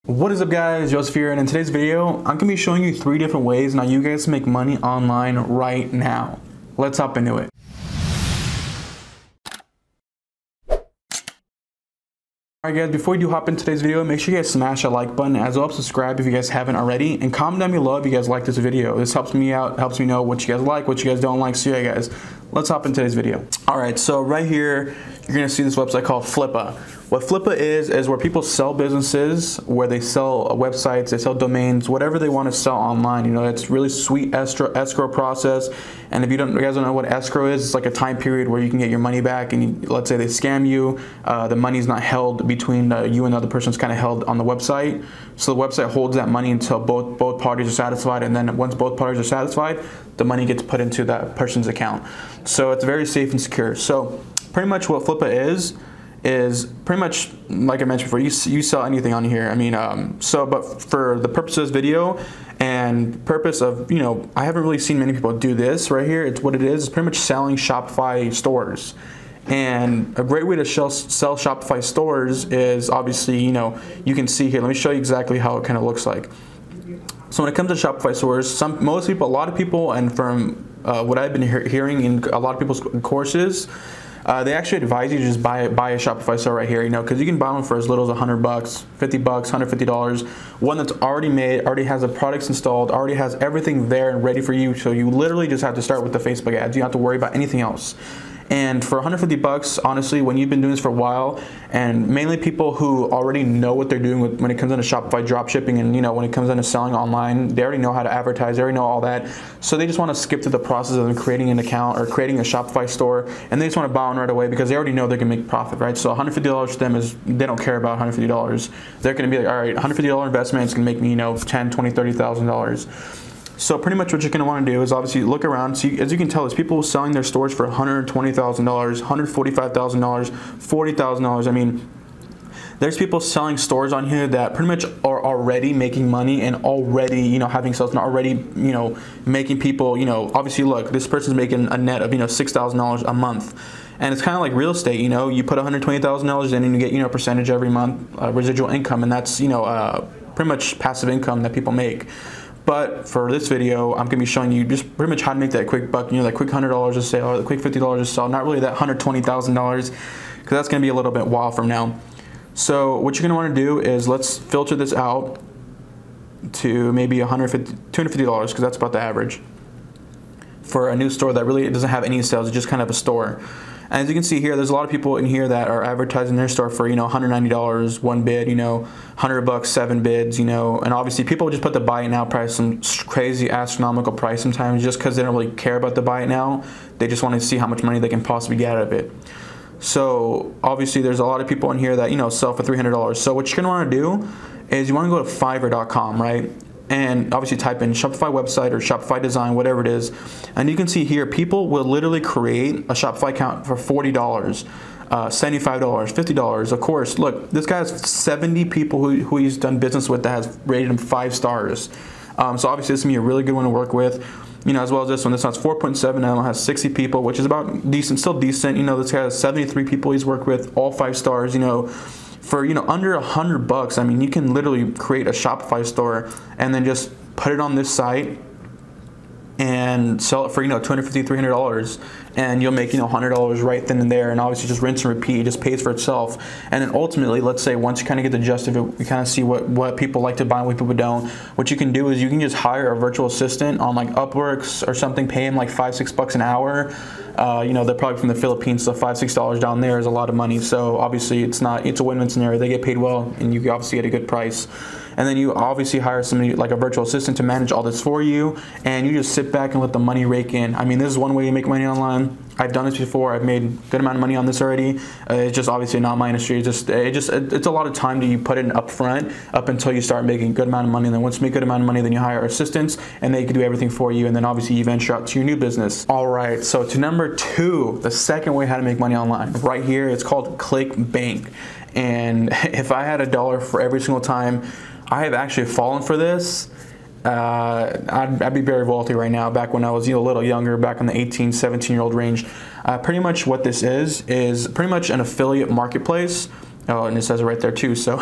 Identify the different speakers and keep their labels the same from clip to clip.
Speaker 1: What is up guys, Joseph here, and in today's video, I'm going to be showing you 3 different ways now you guys can make money online right now. Let's hop into it. Alright guys, before we do hop into today's video, make sure you guys smash that like button, as well as subscribe if you guys haven't already, and comment down below if you guys like this video. This helps me out, helps me know what you guys like, what you guys don't like. So yeah guys, let's hop into today's video. Alright, so right here, you're going to see this website called Flippa. What Flippa is where people sell businesses, where they sell websites, they sell domains, whatever they want to sell online. You know, it's really sweet escrow process. And if you guys don't know what escrow is, it's like a time period where you can get your money back. And let's say they scam you, the money's not held between you and the other person. It's kind of held on the website. So the website holds that money until both parties are satisfied. And then once both parties are satisfied, the money gets put into that person's account. So it's very safe and secure. So pretty much what Flippa is pretty much, like I mentioned before, you sell anything on here. I mean, but for the purpose of this video and purpose of, you know, I haven't really seen many people do this right here. It's what it is. It's pretty much selling Shopify stores. And a great way to sell Shopify stores is obviously, you know, you can see here. Let me show you exactly how it kind of looks like. So when it comes to Shopify stores, a lot of people, and from what I've been hearing in a lot of people's courses, they actually advise you to just buy a Shopify store right here, you know, because you can buy one for as little as $100, $50, $150. One that's already made, already has the products installed, already has everything there and ready for you. So you literally just have to start with the Facebook ads. You don't have to worry about anything else. And for $150, honestly, when you've been doing this for a while, and mainly people who already know what they're doing when it comes into Shopify drop shipping, and you know, when it comes into selling online, they already know how to advertise, they already know all that. So they just want to skip through the process of creating an account or creating a Shopify store, and they just want to buy one right away because they already know they can make profit, right? So $150 to them is, they don't care about $150. They're going to be like, all right, $150 investment is going to make me, you know, $10,000, $20,000, $30,000. So pretty much what you're going to want to do is obviously look around. So as you can tell, there's people selling their stores for $120,000, $145,000, $40,000. I mean, there's people selling stores on here that pretty much are already making money and already, you know, having sales and already, you know, making people, you know, obviously look, this person's making a net of, you know, $6,000 a month. And it's kind of like real estate, you know, you put $120,000 in and you get, you know, a percentage every month, residual income. And that's, you know, pretty much passive income that people make. But for this video, I'm going to be showing you just pretty much how to make that quick buck, you know, that quick $100 a sale or the quick $50 a sale, not really that $120,000, because that's going to be a little bit while from now. So what you're going to want to do is let's filter this out to maybe $250, because that's about the average for a new store that really doesn't have any sales. It's just kind of a store. And as you can see here, there's a lot of people in here that are advertising their store for, you know, $190, 1 bid, you know, $100, 7 bids, you know, and obviously people just put the buy it now price, some crazy astronomical price sometimes, just because they don't really care about the buy it now. They just want to see how much money they can possibly get out of it. So obviously there's a lot of people in here that, you know, sell for $300. So what you're going to want to do is you want to go to Fiverr.com, right? And obviously type in Shopify website or Shopify design, whatever it is. And you can see here, people will literally create a Shopify account for $40, $75, $50. Of course, look, this guy has 70 people who he's done business with that has rated him 5 stars. So obviously this is going to be a really good one to work with. You know, as well as this one. This one's 4.7 and has 60 people, which is about decent, still decent. You know, this guy has 73 people he's worked with, all 5 stars, you know. For, you know, under $100, I mean, you can literally create a Shopify store and then just put it on this site and sell it for, you know, $250, $300, and you'll make, you know, $100 right then and there. And obviously just rinse and repeat. It just pays for itself. And then ultimately, let's say once you kind of get the gist of it, you kind of see what people like to buy and what people don't. What you can do is you can just hire a virtual assistant on like Upworks or something, pay him like $5, $6 an hour. You know, they're probably from the Philippines, so $5, $6 down there is a lot of money. So obviously it's a win-win scenario. They get paid well and you obviously get a good price. And then you obviously hire somebody like a virtual assistant to manage all this for you, and you just sit back and let the money rake in. I mean, this is one way you make money online. I've done this before. I've made a good amount of money on this already. It's just obviously not my industry. It's a lot of time that you put in up front up until you start making a good amount of money. And then once you make a good amount of money, then you hire assistants and they can do everything for you. And then obviously you venture out to your new business. All right, so to number 2, the second way how to make money online. Right here, it's called ClickBank. And if I had $1 for every single time I have actually fallen for this, I'd be very wealthy right now. Back when I was a little younger, back in the 18, 17-year-old range. Pretty much what this is pretty much an affiliate marketplace Oh, and it says it right there too. So,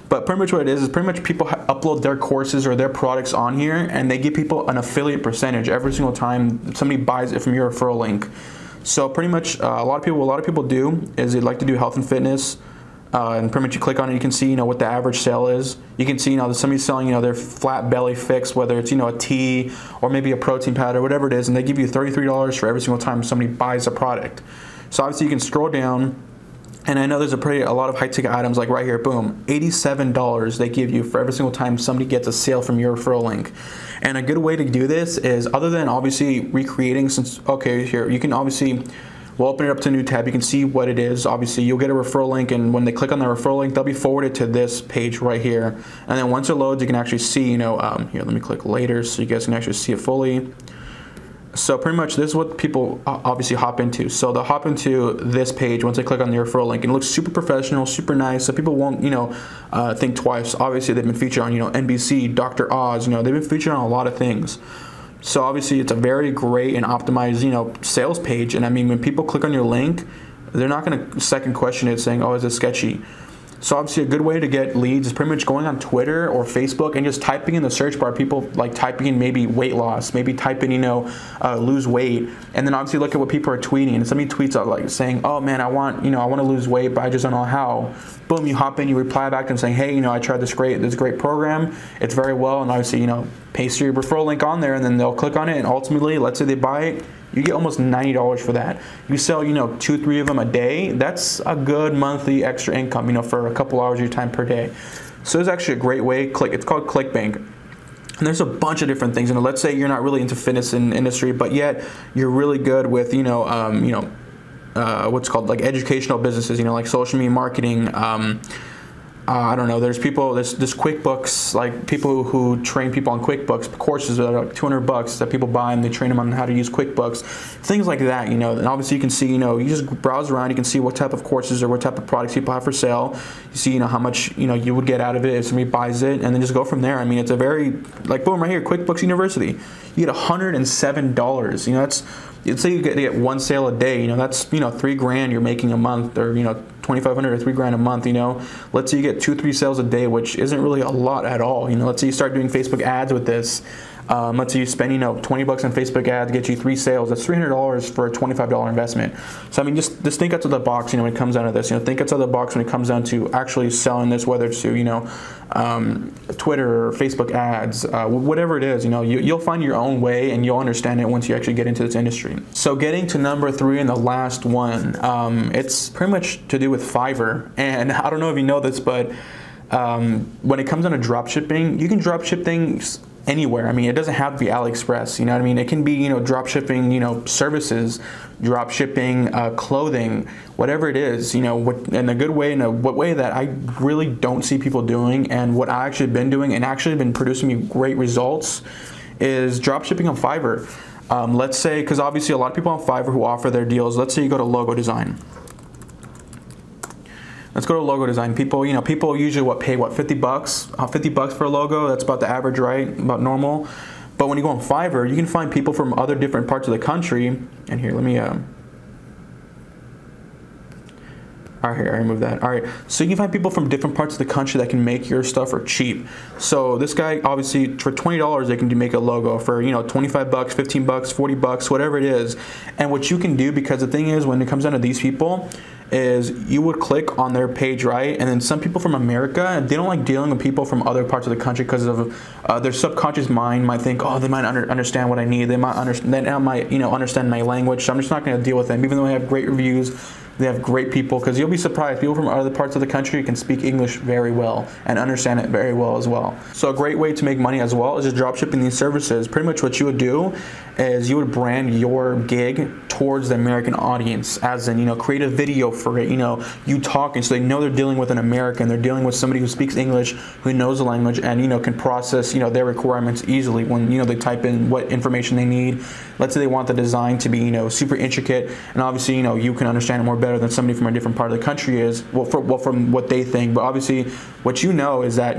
Speaker 1: but pretty much what it is pretty much people upload their courses or their products on here, and they give people an affiliate percentage every single time somebody buys it from your referral link. So pretty much a lot of people do is they like to do health and fitness, and pretty much you click on it, you can see what the average sale is. You can see that somebody's selling their flat belly fix, whether it's a tea or maybe a protein powder, whatever it is, and they give you $33 for every single time somebody buys a product. So obviously you can scroll down. And I know there's a lot of high ticket items, like right here, boom, $87 they give you for every single time somebody gets a sale from your referral link. And a good way to do this is, other than obviously recreating, here, you can obviously, we'll open it up to a new tab, you can see what it is. Obviously you'll get a referral link, and when they click on the referral link, they'll be forwarded to this page right here. And then once it loads, you can actually see, here, let me click later so you guys can actually see it fully. So pretty much this is what people obviously hop into. So they'll hop into this page once they click on the referral link, and it looks super professional, super nice, so people won't think twice. Obviously they've been featured on NBC, Dr. Oz, they've been featured on a lot of things. So obviously it's a very great and optimized sales page. And I mean, when people click on your link, they're not going to second question it saying, oh, is it sketchy? So obviously a good way to get leads is pretty much going on Twitter or Facebook and just typing in the search bar, people like typing in maybe weight loss, maybe type in, lose weight, and then obviously look at what people are tweeting. And somebody tweets out like saying, oh man, I want to lose weight, but I just don't know how. Boom, you hop in, you reply back to them saying, hey, I tried this great program. It's very well, and obviously, paste your referral link on there, and then they'll click on it, and ultimately, let's say they buy it, you get almost $90 for that. You sell, 2-3 of them a day. That's a good monthly extra income, for a couple hours of your time per day. So it's actually a great way. It's called ClickBank. And there's a bunch of different things. Let's say you're not really into fitness industry, but yet you're really good with, what's called like educational businesses, like social media marketing. I don't know, there's QuickBooks, like people who train people on QuickBooks, courses that are like $200 that people buy, and they train them on how to use QuickBooks, things like that, and obviously you can see, you just browse around, you can see what type of courses or what type of products people have for sale, you see, how much, you would get out of it if somebody buys it, and then just go from there. I mean, it's a very, like, boom, right here, QuickBooks University, you get $107, that's, let's say you get one sale a day, that's, $3,000 you're making a month, or, $2,500 or $3,000 a month, let's say you get 2-3 sales a day, which isn't really a lot at all, let's say you start doing Facebook ads with this, let's say you spend, $20 on Facebook ads, get you 3 sales, that's $300 for a $25 investment. So I mean, just think outside the box, when it comes down to this, think outside the box when it comes down to actually selling this, whether it's to, Twitter or Facebook ads, whatever it is, you'll find your own way, and you'll understand it once you actually get into this industry. So getting to number 3 and the last one, it's pretty much to do with Fiverr. And I don't know if you know this, but when it comes down to drop shipping, you can drop ship things anywhere. I mean, it doesn't have to be AliExpress, what I mean? It can be, drop shipping, services, drop shipping, clothing, whatever it is, in a good way, in a way that I really don't see people doing, and what I actually been doing and actually been producing me great results is drop shipping on Fiverr. Let's say, because obviously a lot of people on Fiverr who offer their deals, let's say you go to logo design. Let's go to logo design. People, people usually pay $50? $50 for a logo. That's about the average, right? About normal. But when you go on Fiverr, you can find people from other different parts of the country. And here, let me all right, here, I removed that. All right, so you can find people from different parts of the country that can make your stuff for cheap. So this guy, obviously, for $20, they can make a logo for, $25, $15, $40, whatever it is. And what you can do, because the thing is, when it comes down to these people, is you would click on their page, right? And then some people from America, they don't like dealing with people from other parts of the country because of their subconscious mind might think, oh, they might understand what I need. They might understand my language. So I'm just not going to deal with them, even though I have great reviews. They have great people, because you'll be surprised. People from other parts of the country can speak English very well and understand it very well as well. So a great way to make money as well is just drop shipping these services. Pretty much what you would do is you would brand your gig towards the American audience, as in, create a video for it, you talking, so they know they're dealing with an American, they're dealing with somebody who speaks English, who knows the language, and, can process, their requirements easily when, they type in what information they need. Let's say they want the design to be, super intricate, and obviously, you can understand it more better than somebody from a different part of the country is, from what they think. But obviously, what is that,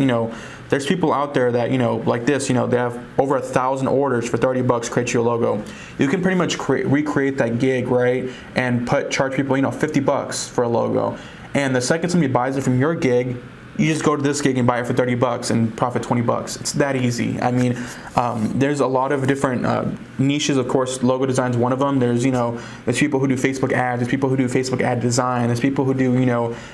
Speaker 1: there's people out there that, like this, they have over 1,000 orders for $30, create you a logo. You can pretty much recreate that gig, right? And charge people, $50 for a logo. And the second somebody buys it from your gig, you just go to this gig and buy it for 30 bucks and profit 20 bucks. It's that easy. I mean, there's a lot of different niches. Of course, logo design is one of them. There's, there's people who do Facebook ads. There's people who do Facebook ad design. There's people who do,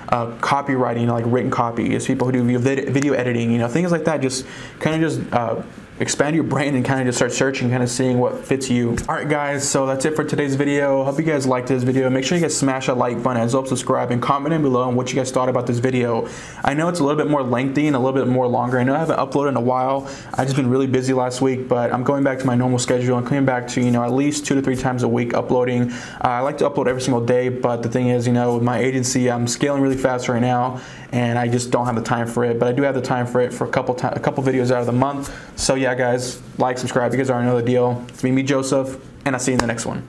Speaker 1: copywriting, like written copy. There's people who do video editing, things like that. Just kind of just expand your brain and kind of just start searching, kind of seeing what fits you. All right, guys, so that's it for today's video. Hope you guys liked this video. Make sure you guys smash that like button, as well as subscribe, and comment down below on what you guys thought about this video. I know it's a little bit more lengthy and a little bit more longer. I know I haven't uploaded in a while. I've just been really busy last week, but I'm going back to my normal schedule. I'm coming back to, at least 2 to 3 times a week uploading. I like to upload every single day, but the thing is, with my agency, I'm scaling really fast right now, and I just don't have the time for it. But I do have the time for it for a couple videos out of the month. So yeah, guys, like, subscribe. You guys already know the deal. It's me, Joseph, and I'll see you in the next one.